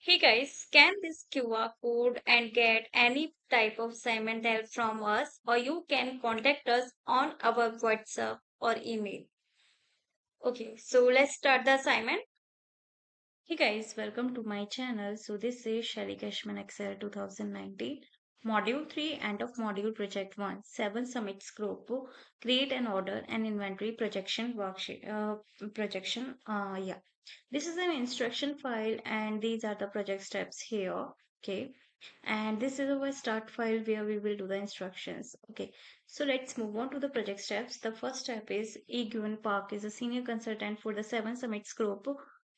Hey guys, scan this QR code and get any type of assignment help from us, or you can contact us on our WhatsApp or email. Okay, so let's start the assignment. Hey guys, welcome to my channel. So this is Shelly Cashman Excel 2019, Module 3, end of Module Project 1, 7 Summit Scope, create an order and inventory projection worksheet. Yeah. This is an instruction file and these are the project steps here. Okay. And this is our start file where we will do the instructions. Okay. So let's move on to the project steps. The first step is Eugene Park is a senior consultant for the 7 Summit Group,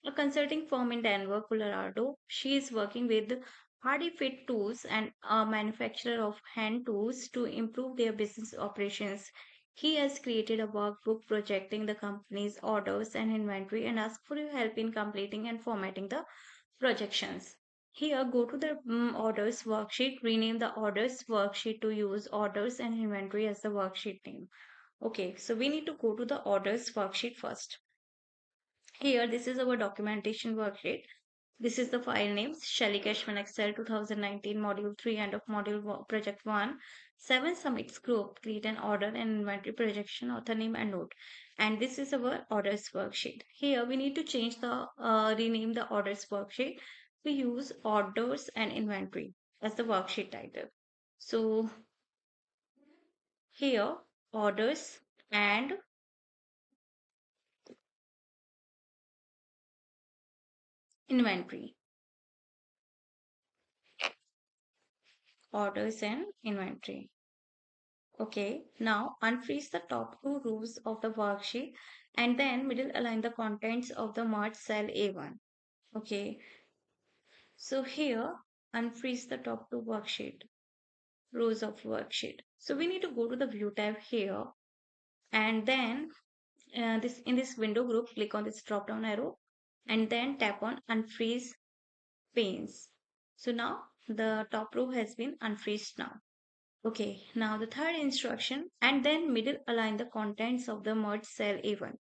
a consulting firm in Denver, Colorado. She is working with HardyFit Tools and a manufacturer of hand tools to improve their business operations. He has created a workbook projecting the company's orders and inventory and asked for your help in completing and formatting the projections. Here, go to the orders worksheet, rename the orders worksheet to use orders and inventory as the worksheet name. Okay, so we need to go to the orders worksheet first. Here, this is our documentation worksheet. This is the file name Shelly Cashman Excel 2019 Module 3 end of Project 1. 7 Summits Group. Create an order and inventory projection, author name and note. And this is our orders worksheet. Here we need to change the rename the orders worksheet. We use orders and inventory as the worksheet title. So here orders and inventory. Orders and inventory. Okay, now unfreeze the top two rows of the worksheet and then middle align the contents of the merged cell A1. Okay, so here unfreeze the top two worksheet rows of worksheet. So we need to go to the view tab here and then this in this window group click on this drop down arrow and then tap on unfreeze panes. So now the top row has been unfreezed now. Okay, now the third instruction and then middle align the contents of the merged cell A1.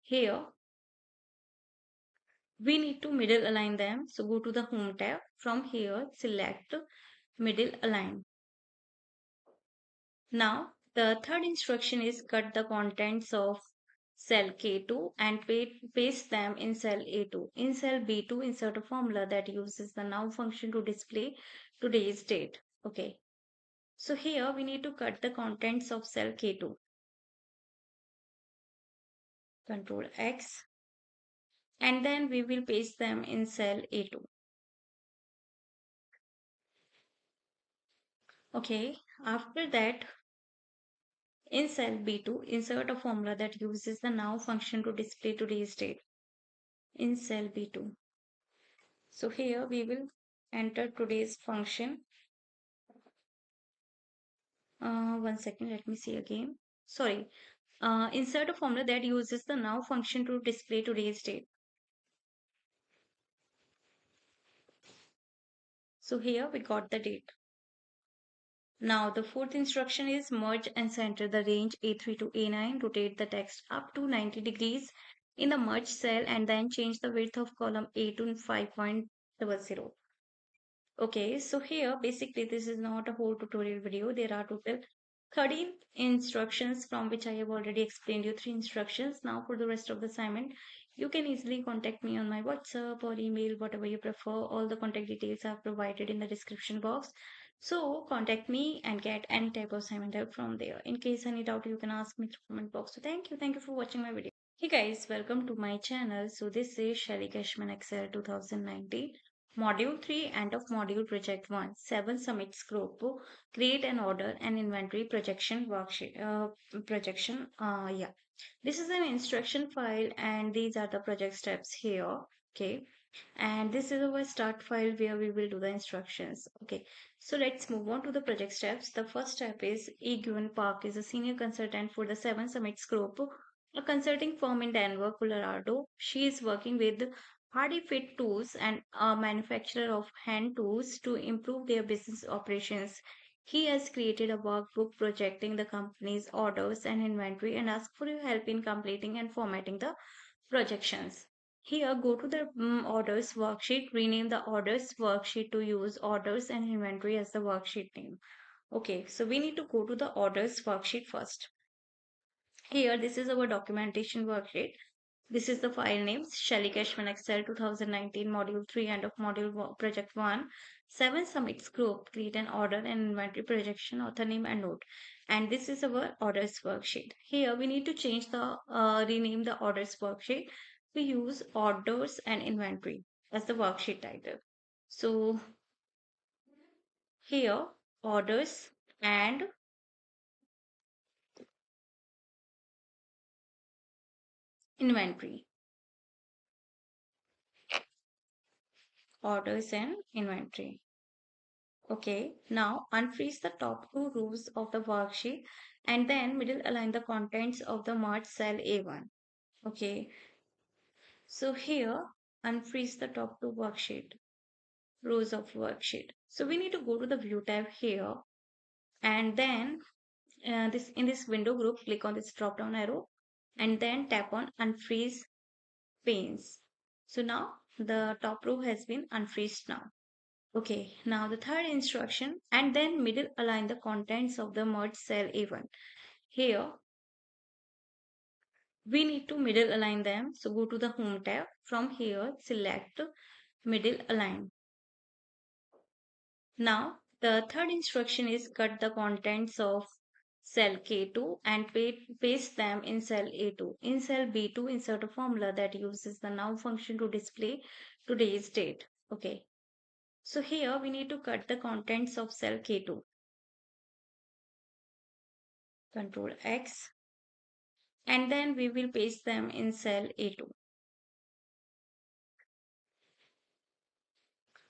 Here we need to middle align them. So go to the home tab. From here select middle align. Now the third instruction is cut the contents of cell K2 and paste them in cell A2. In cell B2 insert a formula that uses the now function to display today's date. Okay. So here we need to cut the contents of cell K2. Control X and then we will paste them in cell A2. Okay, after that in cell B2 insert a formula that uses the now function to display today's date in cell B2. So here we will enter today's function. One second, let me see again. Sorry, insert a formula that uses the now function to display today's date. So here we got the date. Now the fourth instruction is merge and center the range A3 to A9. Rotate the text up to 90 degrees in the merge cell and then change the width of column A to 5.00. Okay, so here basically this is not a whole tutorial video. There are total 13 instructions from which I have already explained you 3 instructions. Now for the rest of the assignment, you can easily contact me on my WhatsApp or email, whatever you prefer. All the contact details are provided in the description box. So contact me and get any type of assignment help from there. In case any doubt, you can ask me through comment box. So thank you. Thank you for watching my video. Hey guys, welcome to my channel. So this is Shelly Cashman Excel 2019. Module 3 end of Module Project 1 7 Summit Group create an order and inventory projection worksheet yeah, this is an instruction file and these are the project steps here. Okay, and this is our start file where we will do the instructions. Okay, so let's move on to the project steps. The first step is Eugene Park is a senior consultant for the 7 Summits Group, a consulting firm in Denver, Colorado. She is working with HardyFit Tools and a manufacturer of hand tools to improve their business operations. He has created a workbook projecting the company's orders and inventory and asked for your help in completing and formatting the projections. Here, go to the orders worksheet, rename the orders worksheet to use orders and inventory as the worksheet name. Okay, so we need to go to the orders worksheet first. Here, this is our documentation worksheet. This is the file names Shelly Cashman Excel 2019 Module 3 and of Project 1. 7 submits group, create an order and inventory projection, author name and note. And this is our orders worksheet. Here we need to change the rename the orders worksheet. We use orders and inventory as the worksheet title. So here orders and inventory. Orders and inventory. Okay, now unfreeze the top two rows of the worksheet and then middle align the contents of the merged cell A1. Okay, so here unfreeze the top two worksheet rows of worksheet. So we need to go to the view tab here and then this in this window group click on this drop down arrow and then tap on unfreeze panes. So now the top row has been unfreezed now. Okay, now the third instruction and then middle align the contents of the merged cell A1. Here we need to middle align them. So go to the home tab. From here select middle align. Now the third instruction is cut the contents of cell K2 and paste them in cell A2. In cell B2 insert a formula that uses the now function to display today's date. Okay. So here we need to cut the contents of cell K2. Control X and then we will paste them in cell A2.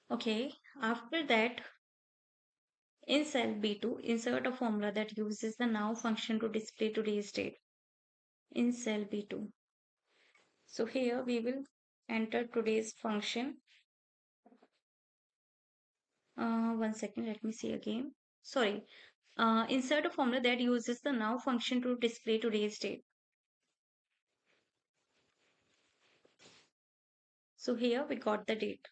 Okay, after that in cell B2 insert a formula that uses the now function to display today's date in cell B2. So here we will enter today's function. One second, let me see again. Sorry, insert a formula that uses the now function to display today's date. So here we got the date.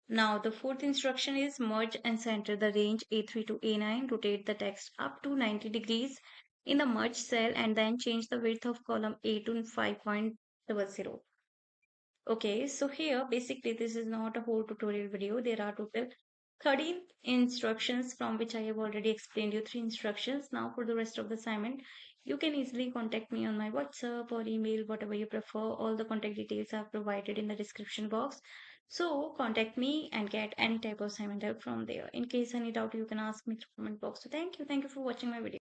Now the fourth instruction is merge and center the range A3 to A9. Rotate the text up to 90 degrees in the merge cell and then change the width of column A to 5.00. Okay, so here basically this is not a whole tutorial video. There are total 13 instructions from which I have already explained you 3 instructions. Now for the rest of the assignment, you can easily contact me on my WhatsApp or email, whatever you prefer. All the contact details are provided in the description box. So contact me and get any type of assignment help from there. In case any doubt, you can ask me through comment box. So thank you. Thank you for watching my video.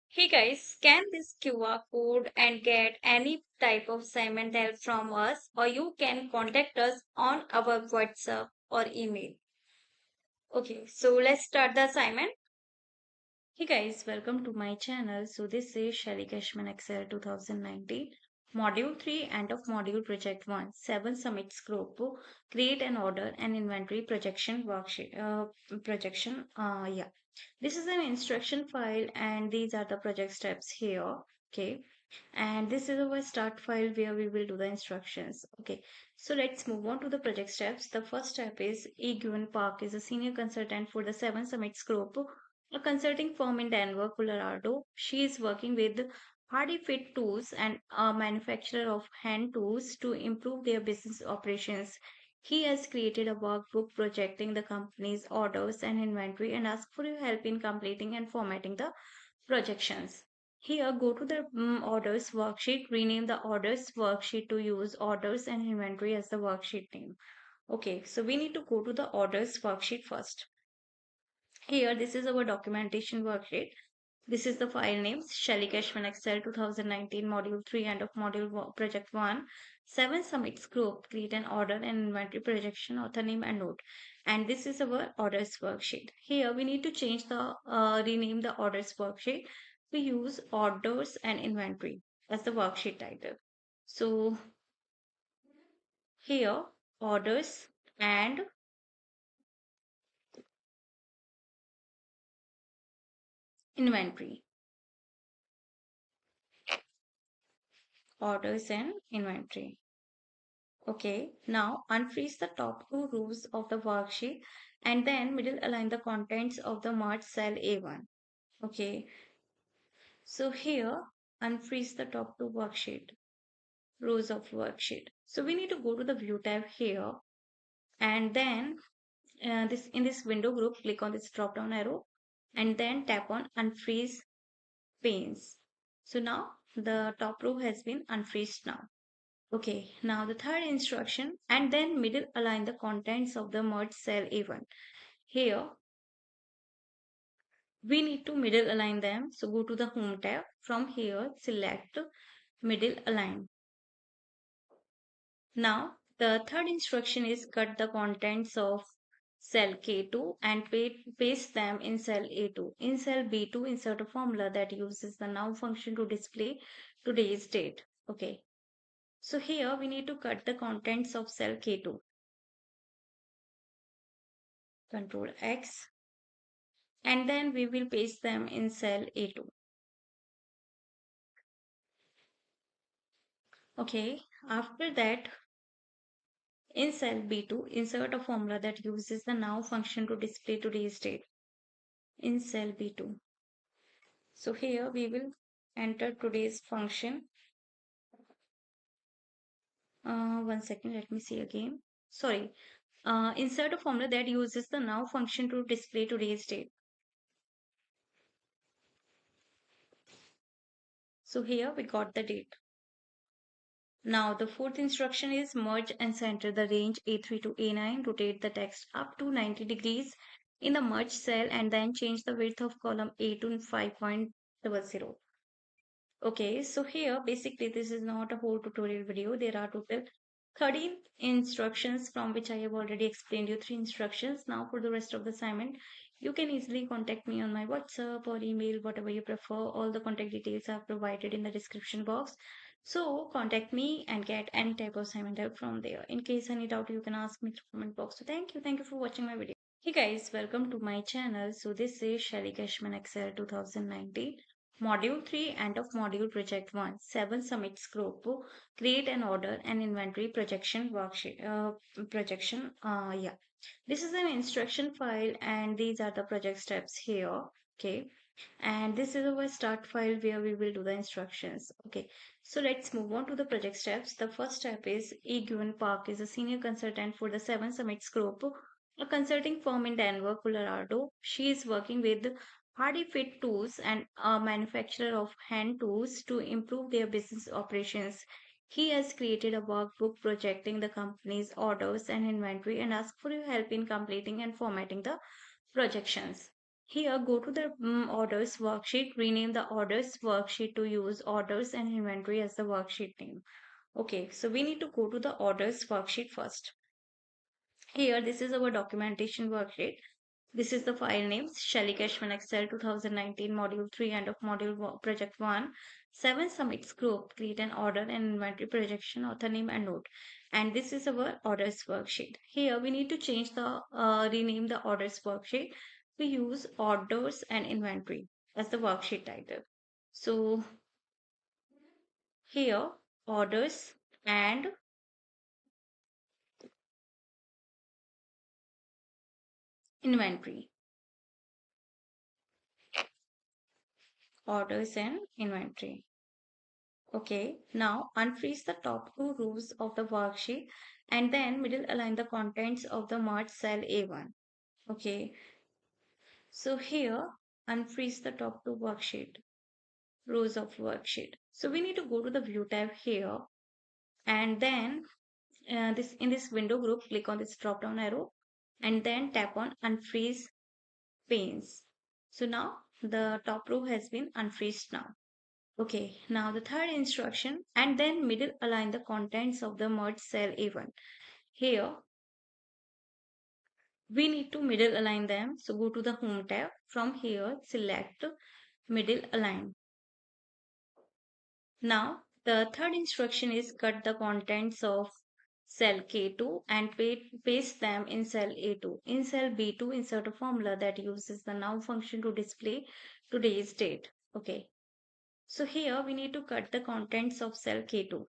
Hey guys, scan this QR code and get any type of assignment help from us, or you can contact us on our WhatsApp or email. Okay, so let's start the assignment. Hey guys, welcome to my channel. So this is Shelly Cashman Excel 2019 Module 3 and of Module Project 1 7 Summits Group. Create an order and inventory projection worksheet. Yeah, this is an instruction file and these are the project steps here. Okay, and this is our start file where we will do the instructions. Okay, so let's move on to the project steps. The first step is Eugene Park is a senior consultant for the 7 Summits Group, a consulting firm in Denver, Colorado. She is working with HardyFit Tools and a manufacturer of hand tools to improve their business operations. He has created a workbook projecting the company's orders and inventory and asked for your help in completing and formatting the projections. Here, go to the orders worksheet, rename the orders worksheet to use orders and inventory as the worksheet name. Okay, so we need to go to the orders worksheet first. Here, this is our documentation worksheet. This is the file names Shelly Cashman Excel 2019 Module 3 and of Project 1. 7 submits group, create an order and inventory projection, author name and note. And this is our orders worksheet. Here we need to change the rename the orders worksheet. We use orders and inventory as the worksheet title. So here orders and inventory. orders and inventory. Okay, now unfreeze the top two rows of the worksheet and then middle align the contents of the merged cell A1. Okay, so here unfreeze the top two worksheet rows of worksheet. So we need to go to the view tab here and then this in this window group click on this drop down arrow and then tap on unfreeze panes. So now the top row has been unfreezed now. Okay, now the third instruction and then middle align the contents of the merged cell A1. Here we need to middle align them. So go to the home tab. From here select middle align. Now the third instruction is cut the contents of cell K2 and paste them in cell A2. In cell B2 insert a formula that uses the now function to display today's date. Okay. So here we need to cut the contents of cell K2. Control X and then we will paste them in cell A2. Okay, after that in cell B2 insert a formula that uses the now function to display today's date in cell B2. So here we will enter today's function. One second, let me see again. Sorry, insert a formula that uses the now function to display today's date. So here we got the date. Now the fourth instruction is merge and center the range A3 to A9. Rotate the text up to 90 degrees in the merge cell and then change the width of column A to 5.00. Okay, so here basically this is not a whole tutorial video. There are total 13 instructions from which I have already explained you 3 instructions. Now for the rest of the assignment, you can easily contact me on my WhatsApp or email, whatever you prefer. All the contact details are provided in the description box. So contact me and get any type of assignment help from there. In case any doubt, you can ask me through comment box. So thank you. Thank you for watching my video. Hey guys, welcome to my channel. So this is Shelly Cashman Excel 2019. Module 3 End of Module Project 1 7 Summit Group Create an Order and Inventory Projection Worksheet Projection yeah, this is an instruction file and these are the project steps here. Okay, and this is our start file where we will do the instructions. Okay, so let's move on to the project steps. The first step is Eugene Park is a senior consultant for the 7 Summits Group, a consulting firm in Denver, Colorado. She is working with HardyFit Tools and a manufacturer of hand tools to improve their business operations. He has created a workbook projecting the company's orders and inventory and asked for your help in completing and formatting the projections. Here, go to the orders worksheet, rename the orders worksheet to use orders and inventory as the worksheet name. Okay, so we need to go to the orders worksheet first. Here, this is our documentation worksheet. This is the file name Shelly Cashman Excel 2019 Module 3 and of Module Project 1. 7 Summits Group create an order and inventory projection, author name and note. And this is our orders worksheet. Here we need to change the rename the orders worksheet. We use orders and inventory as the worksheet title. So here orders and inventory. Orders and inventory. Okay, now unfreeze the top two rows of the worksheet and then middle align the contents of the merged cell A1. Okay, so here unfreeze the top two worksheet rows of worksheet. So we need to go to the view tab here and then this in this window group click on this drop down arrow and then tap on unfreeze panes. So now the top row has been unfreezed now. Okay, now the third instruction and then middle align the contents of the merged cell A1. Here we need to middle align them. So go to the home tab. From here select middle align. Now the third instruction is cut the contents of cell K2 and paste them in cell A2. In cell B2 insert a formula that uses the now function to display today's date. Okay. So here we need to cut the contents of cell K2.